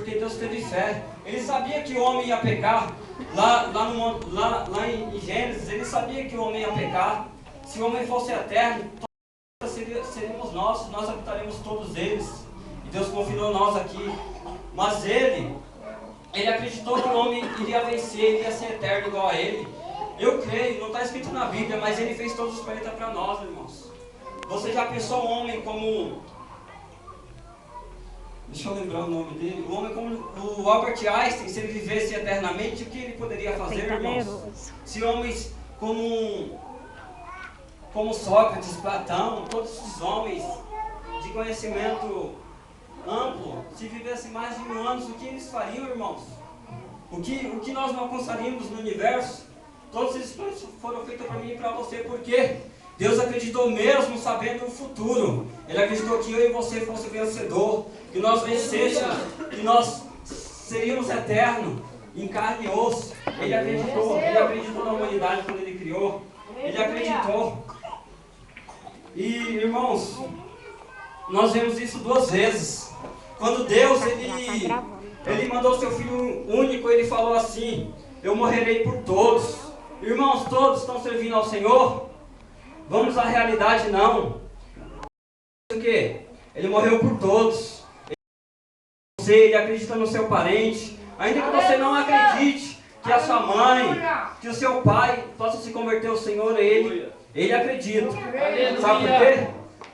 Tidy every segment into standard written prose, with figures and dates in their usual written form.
porque Deus teve fé. Ele sabia que o homem ia pecar. Lá em Gênesis, ele sabia que o homem ia pecar. Se o homem fosse eterno, seríamos nós habitaremos todos eles. E Deus confiou nós aqui. Mas ele acreditou que o homem iria vencer, iria ser eterno igual a ele. Eu creio, não está escrito na Bíblia, mas ele fez todos os planetas para nós, irmãos. Você já pensou um homem como... Deixa eu lembrar o nome dele. O homem como o Albert Einstein, se ele vivesse eternamente, o que ele poderia fazer, irmãos? Se homens como Sócrates, Platão, todos esses homens de conhecimento amplo, se vivessem mais de 1000 anos, o que eles fariam, irmãos? O que nós não alcançaríamos no universo? Todos esses planos foram feitos para mim e para você, porque Deus acreditou mesmo sabendo o futuro. Ele acreditou que eu e você fosse vencedor, que nós vencêssemos, que nós seríamos eternos, em carne e osso. Ele acreditou na humanidade quando ele criou. Ele acreditou. E, irmãos, nós vemos isso 2 vezes. Quando Deus, ele mandou seu Filho único, ele falou assim: eu morrerei por todos. Irmãos, todos estão servindo ao Senhor? Vamos à realidade, não. O que? Ele morreu por todos. Ele acredita no seu parente. Ainda que você não acredite que a sua mãe, que o seu pai possa se converter ao Senhor, ele acredita. Sabe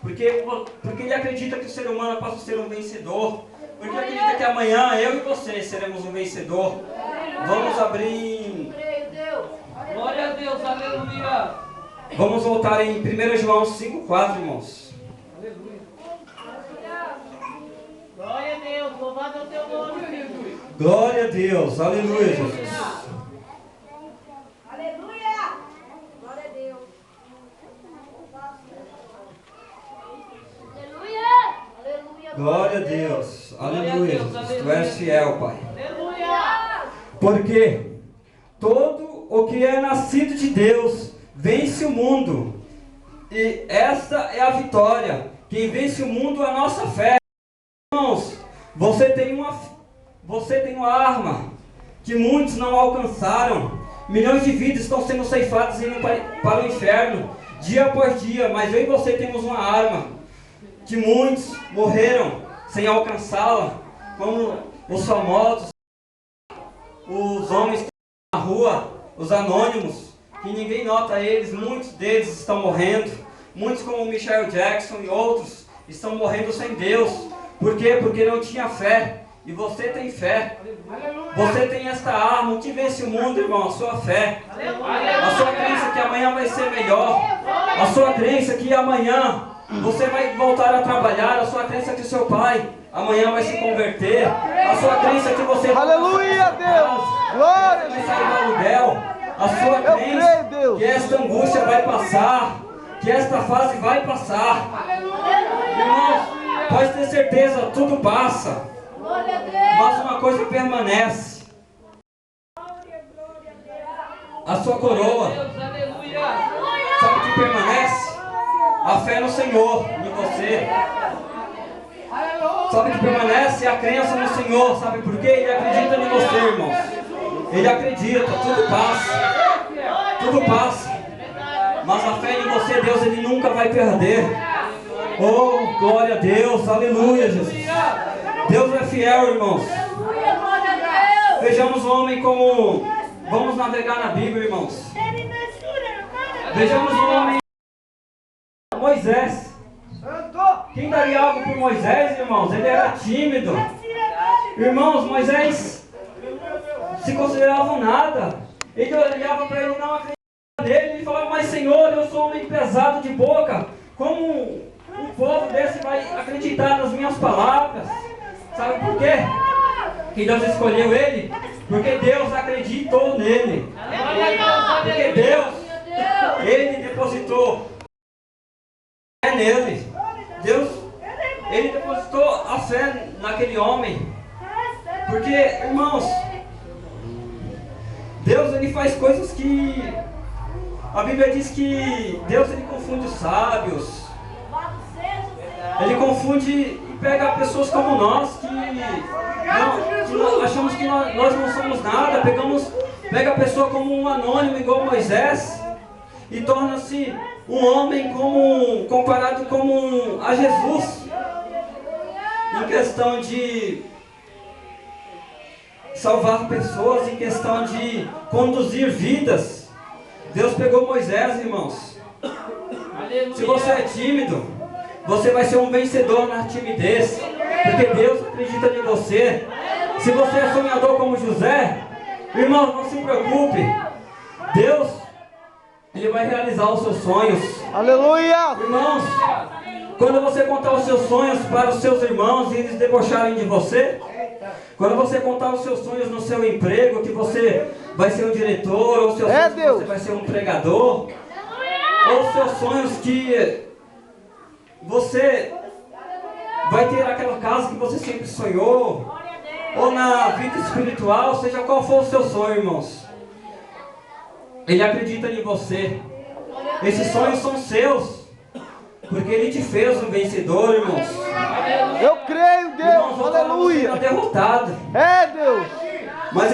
por quê? Porque ele acredita que o ser humano possa ser um vencedor. Porque ele acredita que amanhã eu e você seremos um vencedor. Vamos abrir... Glória a Deus, aleluia. Vamos voltar em 1 João 5,4, irmãos. Aleluia. Glória a Deus, louvado é o teu nome, Jesus. Glória a Deus, aleluia, Jesus. Aleluia. Glória a Deus. Aleluia. Glória a Deus, aleluia, Jesus. Tu és fiel, Pai. Aleluia. Porque todo o que é nascido de Deus vence o mundo. E esta é a vitória. Quem vence o mundo é a nossa fé. Irmãos, você tem uma arma que muitos não alcançaram. Milhões de vidas estão sendo ceifadas e indo para o inferno dia após dia. Mas eu e você temos uma arma que muitos morreram sem alcançá-la, como os famosos, os homens que estão na rua, os anônimos, que ninguém nota eles. Muitos deles estão morrendo. Muitos como Michael Jackson e outros estão morrendo sem Deus. Por quê? Porque não tinha fé. E você tem fé. Você tem esta arma. O que vence o mundo, irmão? A sua fé. A sua crença que amanhã vai ser melhor. A sua crença que amanhã você vai voltar a trabalhar. A sua crença que o seu pai amanhã vai se converter. A sua crença que você vai... Aleluia, Deus! Glória! Vai sair do aluguel. A sua crença que esta angústia vai passar. Que esta fase vai passar. Irmãos, pode ter certeza, tudo passa. Mas uma coisa permanece: a sua coroa. Sabe o que permanece? A fé no Senhor, em você. Sabe o que permanece? A crença no Senhor. Sabe por quê? Ele acredita em você, irmãos. Ele acredita, tudo passa. Tudo passa. Mas a fé em você, Deus, Ele nunca vai perder. Oh, glória a Deus, aleluia, Jesus. Deus é fiel, irmãos. Vejamos o homem como... Vamos navegar na Bíblia, irmãos. Vejamos o homem... Moisés. Quem daria algo por Moisés, irmãos? Ele era tímido. Irmãos, Moisés se considerava nada. Ele olhava para ele, não acreditava nele. Ele falava: mas Senhor, eu sou um homem pesado de boca. Como um povo desse vai acreditar nas minhas palavras? Sabe por quê? Que Deus escolheu ele? Porque Deus acreditou nele. Porque Deus, Ele depositou fé nele. Deus, Ele depositou a fé naquele homem. Porque, irmãos, Deus, Ele faz coisas que... A Bíblia diz que Deus, Ele confunde os sábios. Ele confunde e pega pessoas como nós que achamos que nós não somos nada, pega a pessoa como um anônimo igual Moisés e torna-se um homem comparado a Jesus em questão de salvar pessoas, em questão de conduzir vidas. Deus pegou Moisés, irmãos. Aleluia. Se você é tímido, você vai ser um vencedor na timidez, porque Deus acredita em você. Se você é sonhador como José, irmão, não se preocupe. Deus, Ele vai realizar os seus sonhos. Aleluia! Irmãos, quando você contar os seus sonhos para os seus irmãos e eles debocharem de você, quando você contar os seus sonhos no seu emprego, que você vai ser um diretor, ou seus sonhos que você vai ser um pregador, ou os seus sonhos que você vai ter aquela casa que você sempre sonhou, ou na vida espiritual, seja qual for o seu sonho, irmãos, Ele acredita em você. Esses sonhos são seus, porque Ele te fez um vencedor, irmãos. Eu creio, Irmãos, Deus, aleluia! você está derrotado. É, Deus! Mas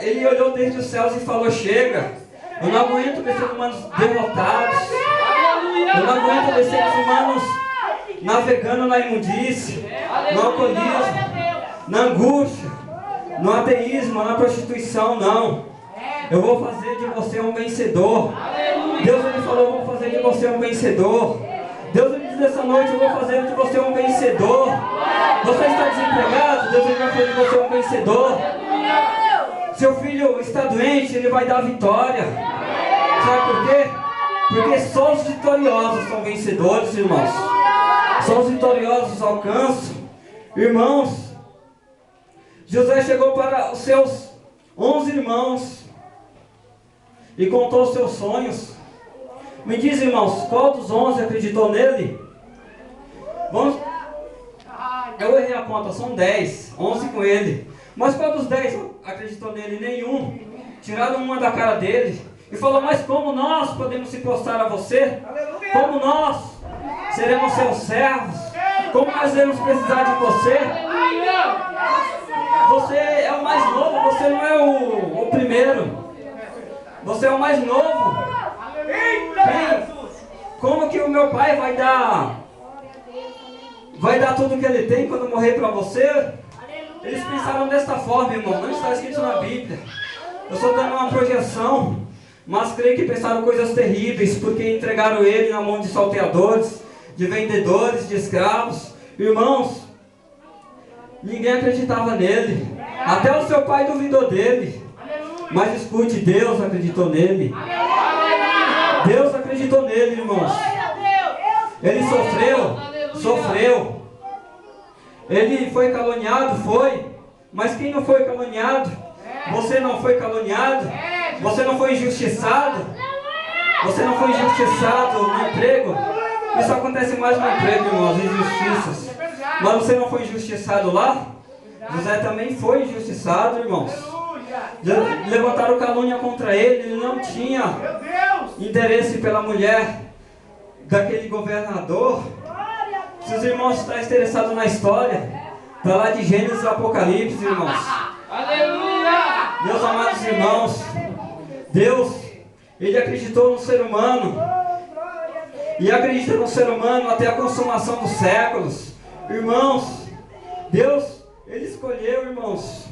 Ele olhou desde os céus e falou: chega, eu não aguento ver seres humanos derrotados, eu não aguento ver seres humanos navegando na imundície, no alcoolismo, na angústia, no ateísmo, na prostituição, não. Eu vou fazer de você um vencedor. Deus, Ele falou: eu vou fazer de você um vencedor. Deus, Ele diz essa noite: eu vou fazer de você um vencedor. Você está desempregado? Deus, Ele vai fazer de você um vencedor. Seu filho está doente, Ele vai dar vitória. Sabe por quê? Porque só os vitoriosos são vencedores, irmãos. Só os vitoriosos alcançam. Irmãos, José chegou para os seus 11 irmãos e contou os seus sonhos. Me diz, irmãos, qual dos 11 acreditou nele? Vamos... Eu errei a conta, são 10, 11 com ele. Mas qual dos 10 acreditou nele? Nenhum. Tiraram uma da cara dele e falou: mas como nós podemos se prostrar a você? Como nós seremos seus servos? Como nós iremos precisar de você? Você é o mais novo, você não é o primeiro. Você é o mais novo. Como que o meu pai vai dar tudo que ele tem quando morrer para você? Eles pensaram desta forma, irmão. Não está escrito na Bíblia. Eu estou dando uma projeção, mas creio que pensaram coisas terríveis, porque entregaram ele na mão de salteadores, de vendedores, de escravos. Irmãos, ninguém acreditava nele. Até o seu pai duvidou dele. Mas escute, Deus acreditou nele. Deus acreditou nele, irmãos. Ele sofreu. Ele foi caluniado, foi. Mas quem não foi caluniado? Você não foi caluniado? Você não foi injustiçado? Você não foi injustiçado no emprego? Isso acontece mais no emprego, irmãos, injustiças. Mas você não foi injustiçado lá? José também foi injustiçado, irmãos. Levantaram calúnia contra ele. Ele não tinha interesse pela mulher daquele governador. Se os irmãos estão interessados na história, está lá de Gênesis e Apocalipse, irmãos. Aleluia! Meus amados irmãos, Deus, Ele acreditou no ser humano. E acredita no ser humano até a consumação dos séculos. Irmãos, Deus, Ele escolheu, irmãos,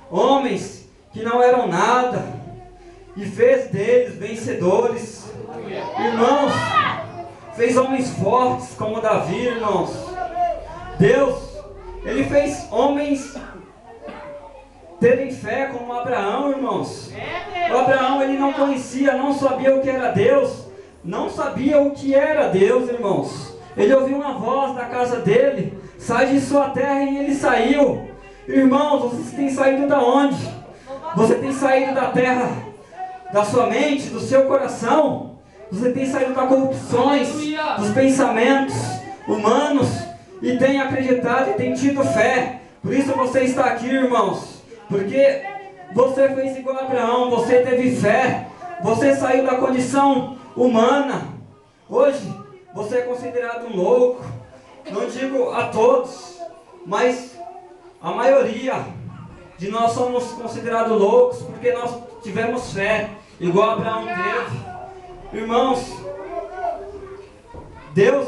homens que não eram nada e fez deles vencedores. Irmãos, fez homens fortes como Davi, irmãos. Deus, Ele fez homens terem fé como Abraão, irmãos. O Abraão, ele não conhecia, não sabia o que era Deus. Não sabia o que era Deus, irmãos. Ele ouviu uma voz da casa dele: sai de sua terra, e ele saiu. Irmãos, vocês têm saído da onde? Você tem saído da terra da sua mente, do seu coração. Você tem saído das corrupções, dos pensamentos humanos, e tem acreditado e tem tido fé. Por isso você está aqui, irmãos, porque você fez igual a Abraão. Você teve fé. Você saiu da condição humana. Hoje você é considerado um louco. Não digo a todos, mas A maioria de nós somos considerados loucos porque nós tivemos fé, igual Abraão teve. Irmãos, Deus,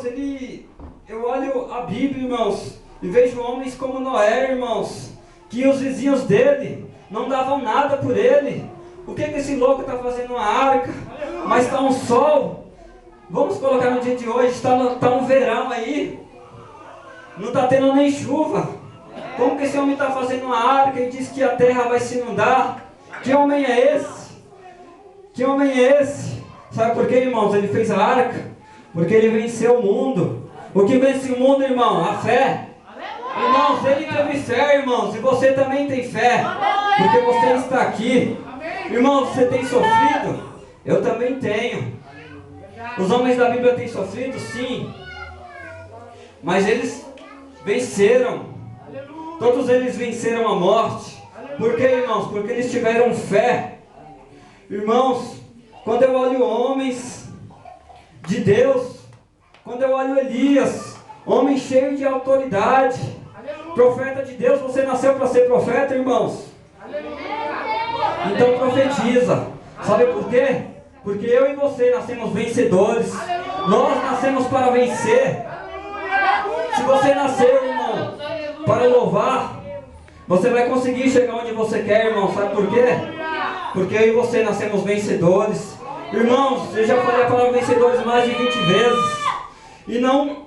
eu olho a Bíblia, irmãos, e vejo homens como Noé, irmãos, que os vizinhos dele não davam nada por ele. O que esse louco está fazendo na arca? Mas está um sol. Vamos colocar no dia de hoje, está um verão aí, não está tendo nem chuva. Como que esse homem está fazendo uma arca e diz que a terra vai se inundar? Que homem é esse? Que homem é esse? Sabe por quê, irmãos? Ele fez a arca porque ele venceu o mundo. O que vence o mundo, irmão? A fé. Irmãos, ele teve fé, irmãos, e você também tem fé, porque você está aqui. Irmãos, você tem sofrido? Eu também tenho. Os homens da Bíblia têm sofrido? Sim. Mas eles venceram. Todos eles venceram a morte. Por quê, irmãos? Porque eles tiveram fé. Irmãos, quando eu olho homens de Deus, quando eu olho Elias, homem cheio de autoridade, profeta de Deus, você nasceu para ser profeta, irmãos? Então profetiza. Sabe por quê? Porque eu e você nascemos vencedores. Nós nascemos para vencer. Se você nasceu, irmão, para louvar, você vai conseguir chegar onde você quer, irmão. Sabe por quê? Porque eu e você nascemos vencedores. Irmãos, eu já falei a palavra vencedores mais de 20 vezes. E não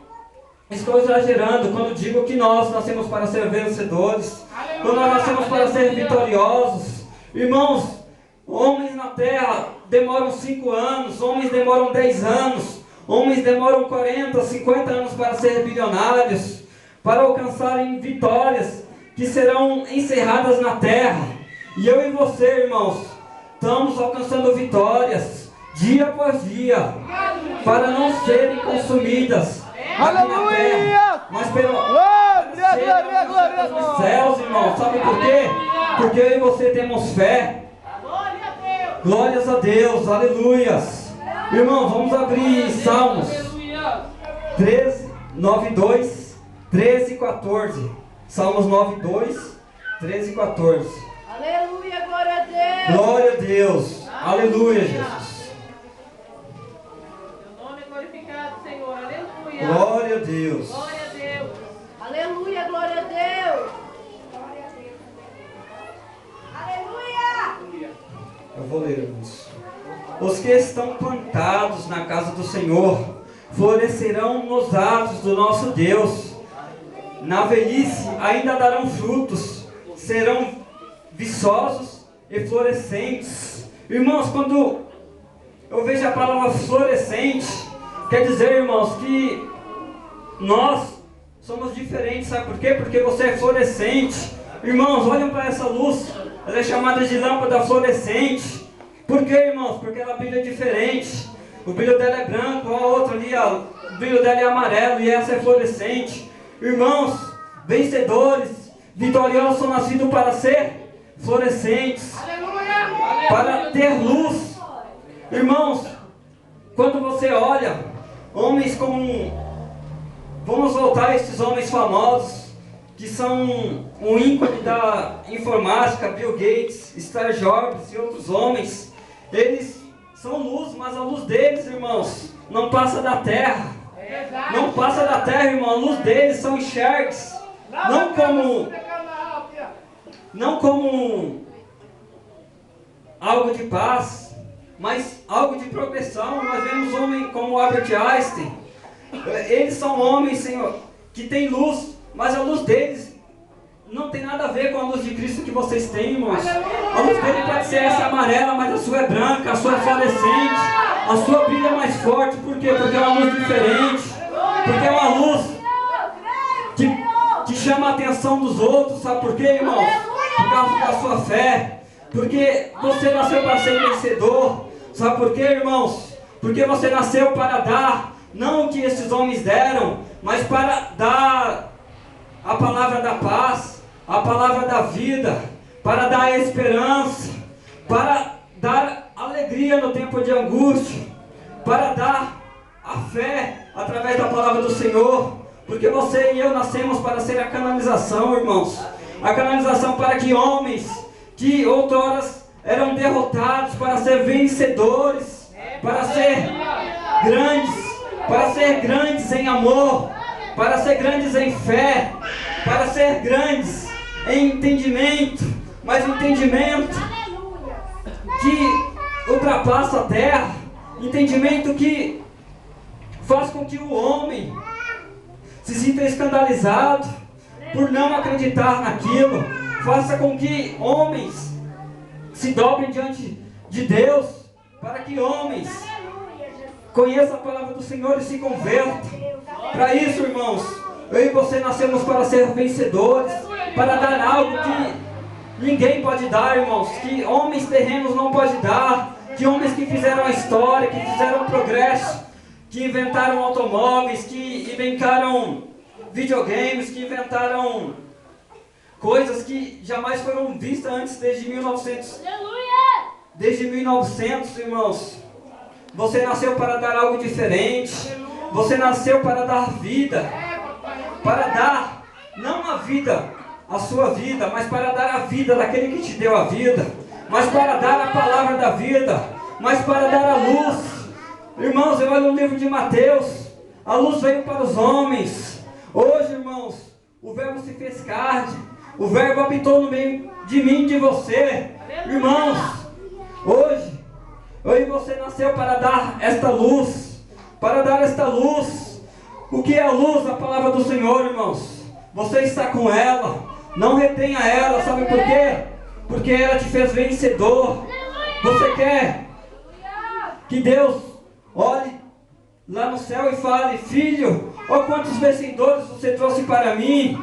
estou exagerando quando digo que nós nascemos para ser vencedores. Quando nós nascemos para ser vitoriosos. Irmãos, homens na terra demoram 5 anos, homens demoram 10 anos, homens demoram 40, 50 anos para ser bilionários, para alcançarem vitórias que serão encerradas na terra. E eu e você, irmãos, estamos alcançando vitórias dia após dia, para não serem consumidas aqui na terra, mas pelos céus, irmãos. Sabe por quê? Porque eu e você temos fé. Glórias a Deus, aleluias. Irmãos, vamos abrir Salmos 9:2, 13 e 14. Salmos 9:2, 13 e 14. Aleluia, glória a Deus. Glória a Deus, aleluia, Jesus. Teu nome é glorificado, Senhor. Aleluia. Glória a Deus. Glória a Deus. Aleluia, glória a Deus. Aleluia. Eu vou ler isso. Os que estão plantados na casa do Senhor florescerão nos atos do nosso Deus. Na velhice ainda darão frutos, serão viçosos e florescentes. Irmãos, quando eu vejo a palavra florescente, quer dizer, irmãos, que nós somos diferentes. Sabe por quê? Porque você é florescente. Irmãos, olhem para essa luz. Ela é chamada de lâmpada fluorescente. Por quê, irmãos? Porque ela brilha diferente. O brilho dela é branco, a outra ali, o brilho dela é amarelo e essa é fluorescente. Irmãos, vencedores, vitoriosos são nascidos para ser fluorescentes, para ter luz. Irmãos, quando você olha homens como, vamos voltar a esses homens famosos, que são um ícone da informática, Bill Gates, Steve Jobs e outros homens, eles são luz, mas a luz deles, irmãos, não passa da terra. Não passa da terra, irmão. A luz deles são enxergues. Não como algo de paz, mas algo de progressão. Nós vemos homens como Albert Einstein. Eles são homens, Senhor, que têm luz, mas a luz deles não tem nada a ver com a luz de Cristo que vocês têm, irmãos. A luz dele pode ser essa amarela, mas a sua é branca, a sua é fluorescente, a sua brilha mais forte. Por quê? Porque é uma luz diferente. Porque é uma luz que chama a atenção dos outros. Sabe por quê, irmãos? Por causa da sua fé. Porque você nasceu para ser vencedor. Sabe por quê, irmãos? Porque você nasceu para dar, não o que esses homens deram, mas para dar a palavra da paz, a palavra da vida, para dar a esperança, para dar alegria no tempo de angústia, para dar a fé através da palavra do Senhor. Porque você e eu nascemos para ser a canalização, irmãos. A canalização para que homens que outrora eram derrotados, para ser vencedores, para ser grandes em amor, para ser grandes em fé, para ser grandes em entendimento, mas entendimento que ultrapassa a terra, entendimento que faz com que o homem se sinta escandalizado por não acreditar naquilo, faça com que homens se dobrem diante de Deus, para que homens conheçam a palavra do Senhor e se convertam. Para isso, irmãos, eu e você nascemos para ser vencedores, para dar algo que ninguém pode dar, irmãos, que homens terrenos não podem dar, que homens que fizeram a história, que fizeram o progresso, que inventaram automóveis, que inventaram videogames, que inventaram coisas que jamais foram vistas antes desde 1900. Desde 1900, irmãos, você nasceu para dar algo diferente. Você nasceu para dar vida, para dar, não a vida, a sua vida, mas para dar a vida daquele que te deu a vida, mas para dar a palavra da vida, mas para dar a luz. Irmãos, eu olho no livro de Mateus, a luz veio para os homens. Hoje, irmãos, o verbo se fez carne, o verbo habitou no meio de mim e de você. Irmãos, hoje, eu e você nasceu para dar esta luz, para dar esta luz. O que é a luz? A palavra do Senhor, irmãos. Você está com ela, não retenha ela, sabe por quê? Porque ela te fez vencedor. Você quer que Deus olhe lá no céu e fale: filho, ó quantos vencedores você trouxe para mim.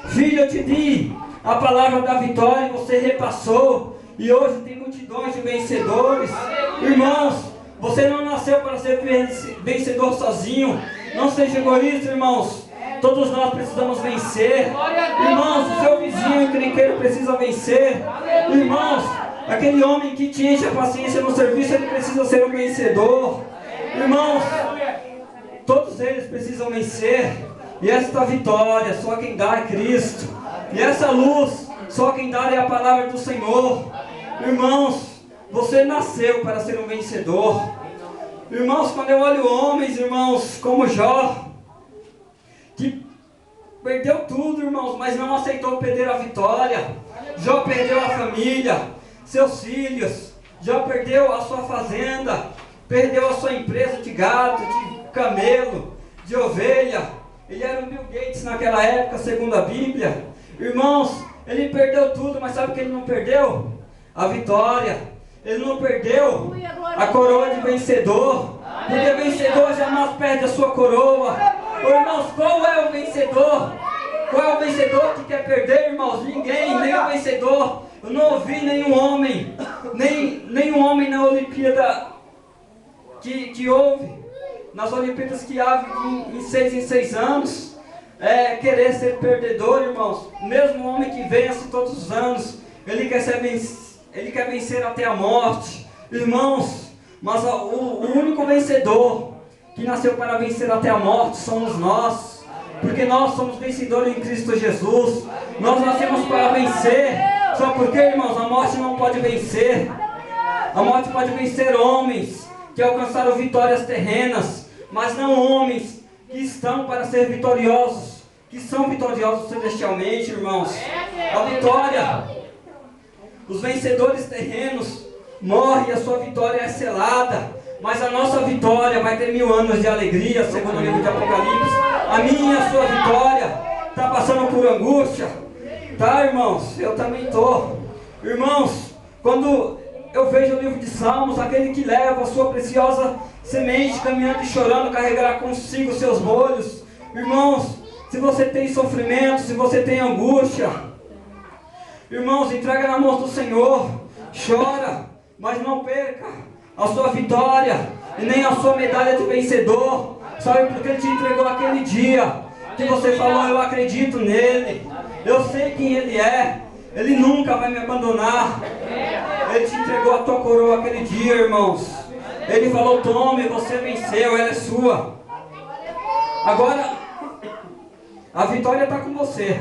Filho, eu te di a palavra da vitória e você repassou, e hoje tem multidões de vencedores. Irmãos, você não nasceu para ser vencedor sozinho. Não seja egoísta, irmãos. Todos nós precisamos vencer. Irmãos, o seu vizinho encrenqueiro precisa vencer. Irmãos, aquele homem que te enche a paciência no serviço, ele precisa ser um vencedor. Irmãos, todos eles precisam vencer. E esta vitória, só quem dá é Cristo. E essa luz, só quem dá é a palavra do Senhor. Irmãos, você nasceu para ser um vencedor. Irmãos, quando eu olho homens, irmãos, como Jó, que perdeu tudo, irmãos, mas não aceitou perder a vitória. Jó perdeu a família, seus filhos. Jó perdeu a sua fazenda, perdeu a sua empresa de gado, de camelo, de ovelha. Ele era um Bill Gates naquela época, segundo a Bíblia. Irmãos, ele perdeu tudo, mas sabe o que ele não perdeu? A vitória. Ele não perdeu a coroa de vencedor, porque vencedor jamais perde a sua coroa. Irmãos, qual é o vencedor? Qual é o vencedor que quer perder, irmãos? Ninguém, nem o vencedor. Eu não ouvi nenhum homem, nenhum homem na Olimpíada que houve, nas Olimpíadas que há em 6 anos, querer ser perdedor, irmãos. Mesmo o homem que vence todos os anos, ele quer vencer até a morte, irmãos. Mas o único vencedor que nasceu para vencer até a morte somos nós, porque nós somos vencedores em Cristo Jesus. Nós nascemos para vencer. Sabe por quê, irmãos? A morte não pode vencer. A morte pode vencer homens que alcançaram vitórias terrenas, mas não homens que estão para ser vitoriosos, que são vitoriosos celestialmente, irmãos. A vitória, os vencedores terrenos morrem e a sua vitória é selada, mas a nossa vitória vai ter 1000 anos de alegria, segundo o livro de Apocalipse. A minha e a sua vitória está passando por angústia, tá, irmãos? Eu também estou. Irmãos, quando eu vejo o livro de Salmos, aquele que leva a sua preciosa semente, caminhando e chorando, carregará consigo seus molhos. Irmãos, se você tem sofrimento, se você tem angústia, irmãos, entrega na mão do Senhor, chora, mas não perca a sua vitória e nem a sua medalha de vencedor. Sabe porque Ele te entregou aquele dia que você falou: eu acredito nele, eu sei quem Ele é, Ele nunca vai me abandonar. Ele te entregou a tua coroa aquele dia, irmãos. Ele falou: tome, você venceu, ela é sua. Agora, a vitória está com você.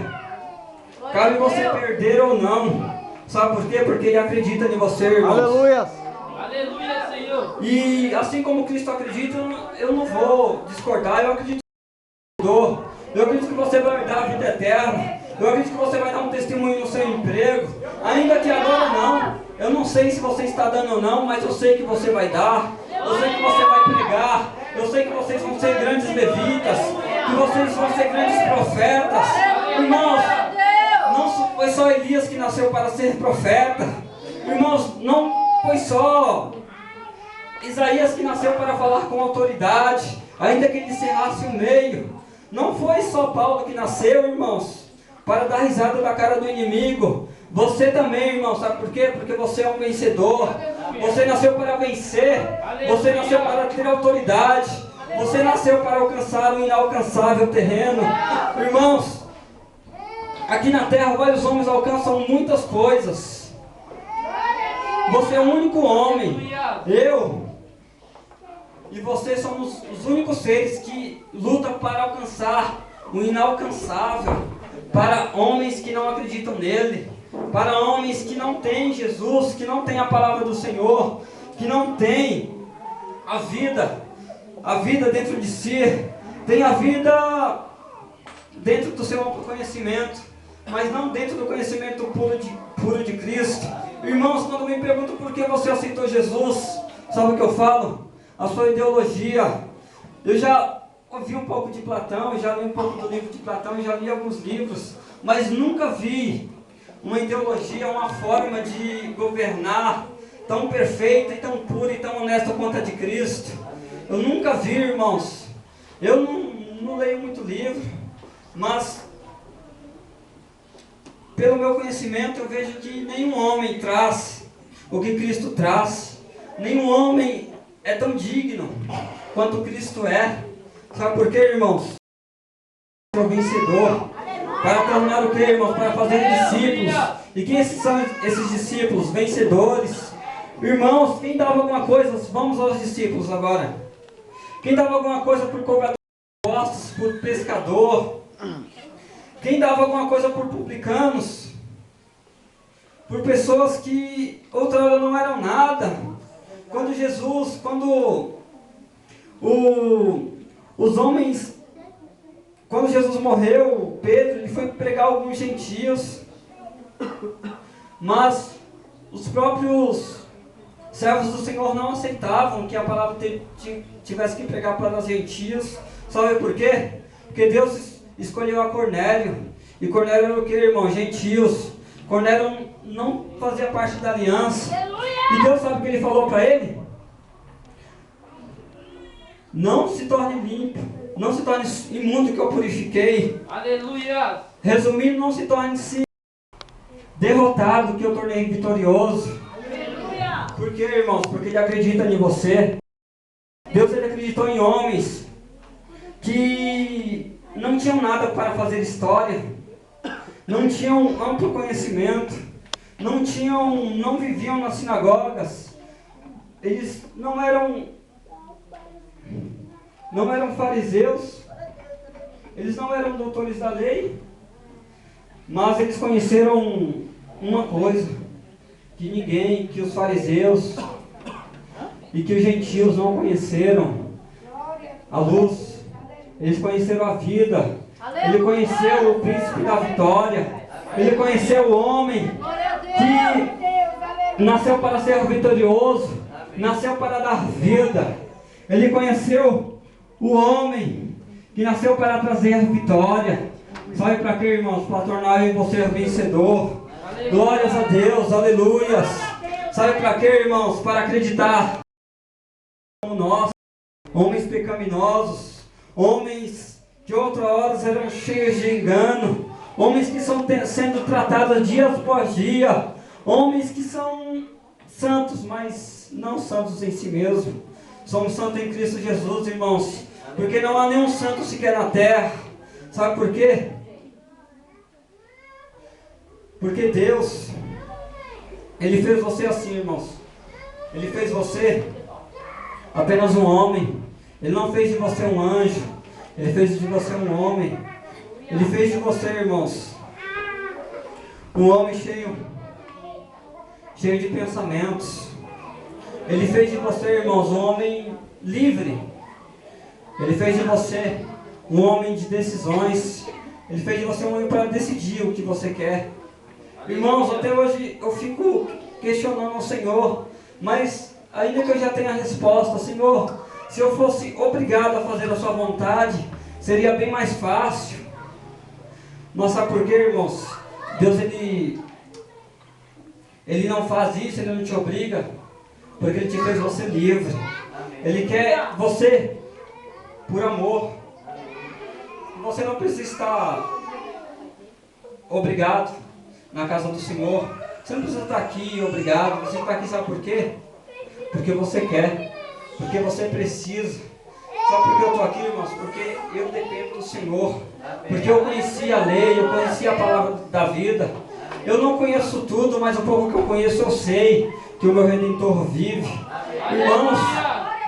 Cabe você perder ou não. Sabe por quê? Porque Ele acredita em você, irmãos. Aleluia. Aleluia, Senhor. E assim como Cristo acredita, eu não vou discordar. Eu acredito que eu acredito que você vai dar a vida eterna. Eu acredito que você vai dar um testemunho no seu emprego. Ainda que agora não. Eu não sei se você está dando ou não, mas eu sei que você vai dar. Eu sei que você vai pregar. Eu sei que vocês vão ser grandes levitas. Que vocês vão ser grandes profetas. Irmãos, não foi só Elias que nasceu para ser profeta. Irmãos, não foi só Isaías que nasceu para falar com autoridade, ainda que ele encerrasse o meio. Não foi só Paulo que nasceu, irmãos, para dar risada da cara do inimigo. Você também, irmão, sabe por quê? Porque você é um vencedor. Você nasceu para vencer. Você nasceu para ter autoridade. Você nasceu para alcançar o inalcançável terreno. Irmãos, aqui na terra vários homens alcançam muitas coisas. Você é o único homem. Eu e você somos os únicos seres que lutam para alcançar o inalcançável. Para homens que não acreditam nele. Para homens que não têm Jesus, que não têm a palavra do Senhor, que não têm a vida dentro de si, tem a vida dentro do seu autoconhecimento, mas não dentro do conhecimento puro de Cristo. Irmãos, quando me perguntam por que você aceitou Jesus, sabe o que eu falo? A sua ideologia. Eu já ouvi um pouco de Platão, já li um pouco do livro de Platão, já li alguns livros, mas nunca vi uma ideologia, uma forma de governar tão perfeita e tão pura e tão honesta quanto a de Cristo. Eu nunca vi, irmãos. Eu não leio muito livro, mas pelo meu conhecimento eu vejo que nenhum homem traz o que Cristo traz. Nenhum homem é tão digno quanto Cristo é. Sabe por quê, irmãos? É o vencedor. Para tornar o que, irmãos? Para fazer discípulos. E quem são esses discípulos? Vencedores. Irmãos, quem dava alguma coisa? Vamos aos discípulos agora. Quem dava alguma coisa por cobrador de impostos, por pescador? Quem dava alguma coisa por publicanos? Por pessoas que outrora não eram nada. Quando Jesus, quando Jesus morreu, Pedro, ele foi pregar alguns gentios, mas os próprios servos do Senhor não aceitavam que a palavra tivesse que pregar para os gentios. Sabe por quê? Porque Deus escolheu a Cornélio, e Cornélio era o que, irmão? Gentios. Cornélio não fazia parte da aliança. E Deus sabe o que ele falou para ele? Não se torne limpo, não se torne imundo que eu purifiquei. Aleluia. Resumindo, não se torne-se derrotado que eu tornei vitorioso. Aleluia. Por quê, irmãos? Porque Ele acredita em você. Deus, Ele acreditou em homens que não tinham nada para fazer história, não tinham amplo conhecimento, não viviam nas sinagogas, eles não eram fariseus, eles não eram doutores da lei, mas eles conheceram uma coisa que os fariseus e que os gentios não conheceram: a luz. Eles conheceram a vida. Ele conheceu o príncipe da vitória. Ele conheceu o homem que nasceu para ser vitorioso, nasceu para dar vida. Ele conheceu o homem que nasceu para trazer vitória. Sabe para quê, irmãos? Para tornar eu e você vencedor. Glórias a Deus, aleluias. Sabe para quê, irmãos? Para acreditar como nós, homens pecaminosos, homens que outra hora eram cheios de engano, homens que estão sendo tratados dia após dia, homens que são santos, mas não santos em si mesmo. Somos santos em Cristo Jesus, irmãos, porque não há nenhum santo sequer na terra. Sabe por quê? Porque Deus, Ele fez você assim, irmãos. Ele fez você apenas um homem. Ele não fez de você um anjo. Ele fez de você um homem. Ele fez de você, irmãos, Um homem cheio de pensamentos. Ele fez de você, irmãos, um homem livre. Ele fez de você um homem de decisões. Ele fez de você um homem para decidir o que você quer. Irmãos, até hoje eu fico questionando o Senhor, mas ainda que eu já tenha a resposta, Senhor, se eu fosse obrigado a fazer a sua vontade, seria bem mais fácil. Mas sabe por quê, irmãos? Deus, Ele não faz isso, Ele não te obriga, porque Ele te fez você livre. Ele quer você por amor. Você não precisa estar obrigado na casa do Senhor. Você não precisa estar aqui obrigado. Você está aqui, sabe por quê? Porque você quer, porque você precisa. Sabe por que eu estou aqui, irmãos? Porque eu dependo do Senhor. Porque eu conheci a lei, eu conheci a palavra da vida. Eu não conheço tudo, mas o pouco que eu conheço eu sei que o meu Redentor vive. Irmãos,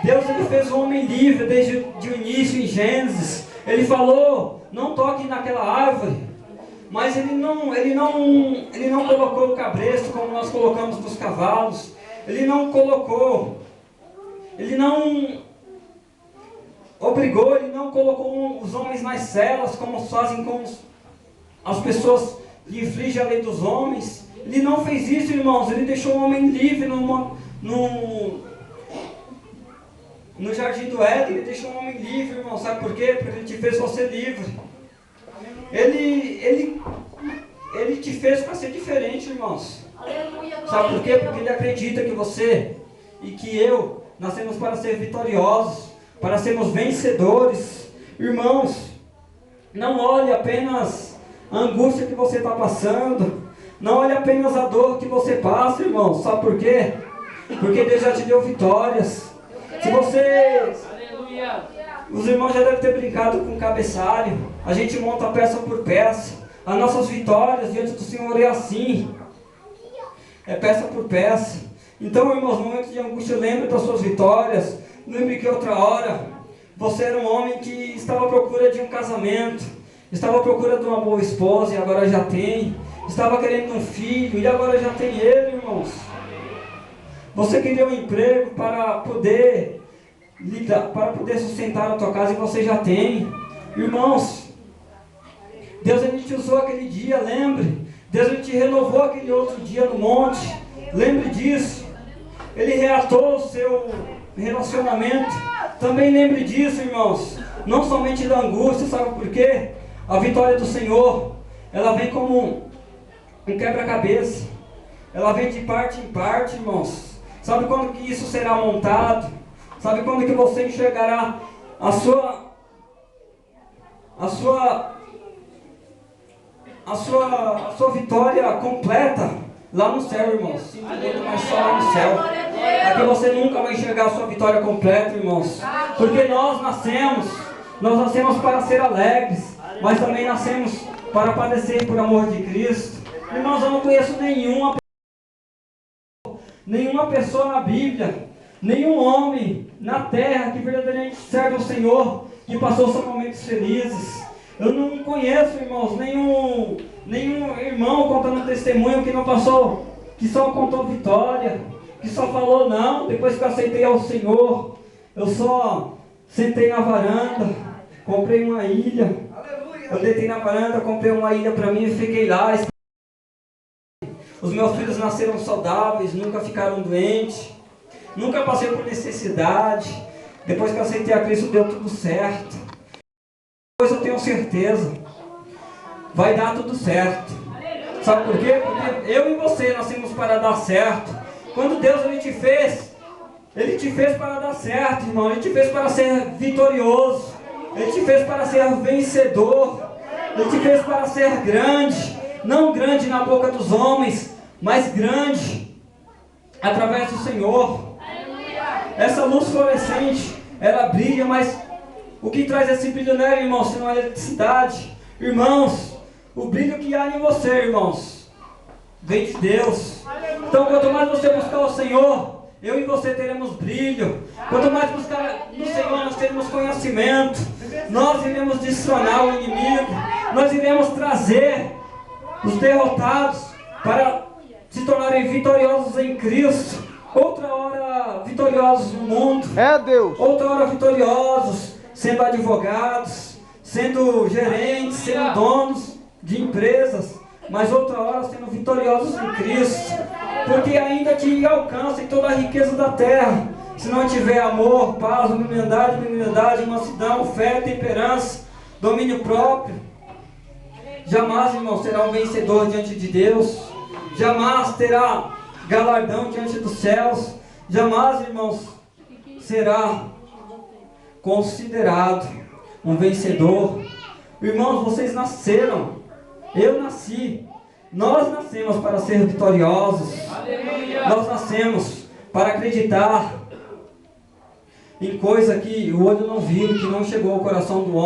Deus, Ele fez o homem livre desde o início em Gênesis. Ele falou, não toque naquela árvore. Mas Ele não colocou o cabresto como nós colocamos nos cavalos. Ele não colocou, Ele não obrigou, Ele não colocou os homens nas celas, como fazem com as pessoas que infligem a lei dos homens. Ele não fez isso, irmãos. Ele deixou o homem livre no jardim do Éden. Ele deixou o homem livre, irmão. Sabe por quê? Porque Ele te fez você livre. Ele te fez para ser diferente, irmãos. Sabe por quê? Porque Ele acredita que você e que eu nascemos para ser vitoriosos, para sermos vencedores. Irmãos, não olhe apenas a angústia que você está passando. Não olhe apenas a dor que você passa, irmãos. Sabe por quê? Porque Deus já te deu vitórias. Se você... Os irmãos já devem ter brincado com o cabeçalho. A gente monta peça por peça. As nossas vitórias diante do Senhor é assim. É peça por peça. Então, irmãos, no momento de angústia, lembre das suas vitórias. Lembre que outra hora você era um homem que estava à procura de um casamento, estava à procura de uma boa esposa e agora já tem. Estava querendo um filho e agora já tem ele, irmãos. Você queria um emprego para poder sustentar a tua casa e você já tem. Irmãos, Deus, Ele te usou aquele dia, lembre. Deus, Ele te renovou aquele outro dia no monte. Lembre disso. Ele reatou o seu relacionamento. Também lembre disso, irmãos. Não somente da angústia, sabe por quê? A vitória do Senhor, ela vem como um quebra-cabeça. Ela vem de parte em parte, irmãos. Sabe quando que isso será montado? Sabe quando que você enxergará a sua vitória completa lá no céu, irmãos? Sinto muito, mas só lá no céu. Aqui você nunca vai enxergar a sua vitória completa, irmãos. Porque nós nascemos para ser alegres, mas também nascemos para padecer por amor de Cristo. Irmãos, eu não conheço nenhuma pessoa na Bíblia, nenhum homem na terra que verdadeiramente serve ao Senhor, que passou só momentos felizes. Eu não conheço, irmãos, nenhum irmão contando testemunho que não passou, que só contou vitória, que só falou não, depois que eu aceitei ao Senhor, eu só sentei na varanda, comprei uma ilha, eu deitei na varanda, comprei uma ilha para mim e fiquei lá. Os meus filhos nasceram saudáveis, nunca ficaram doentes, nunca passei por necessidade. Depois que eu aceitei a Cristo, deu tudo certo. Depois eu tenho certeza, vai dar tudo certo. Sabe por quê? Porque eu e você nascemos para dar certo. Quando Deus Ele te fez para dar certo, irmão. Ele te fez para ser vitorioso. Ele te fez para ser vencedor. Ele te fez para ser grande. Não grande na boca dos homens, mas grande através do Senhor. Essa luz fluorescente, ela brilha, mas o que traz esse brilho nela, irmãos, se não é eletricidade? Irmãos, o brilho que há em você, irmãos, vem de Deus. Então, quanto mais você buscar o Senhor, eu e você teremos brilho. Quanto mais buscar no Senhor, nós teremos conhecimento. Nós iremos destronar o inimigo. Nós iremos trazer os derrotados para se tornarem vitoriosos em Cristo, outra hora vitoriosos no mundo, É Deus. outra hora vitoriosos sendo advogados, sendo gerentes, sendo donos de empresas, mas outra hora sendo vitoriosos em Cristo, porque ainda te alcancem toda a riqueza da terra, se não tiver amor, paz, humildade, mansidão, fé, temperança, domínio próprio. Jamais, irmão, será um vencedor diante de Deus, jamais terá galardão diante dos céus, jamais, irmãos, será considerado um vencedor. Irmãos, vocês nasceram, eu nasci, nós nascemos para ser vitoriosos. Aleluia. Nós nascemos para acreditar em coisa que o olho não viu, que não chegou ao coração do homem.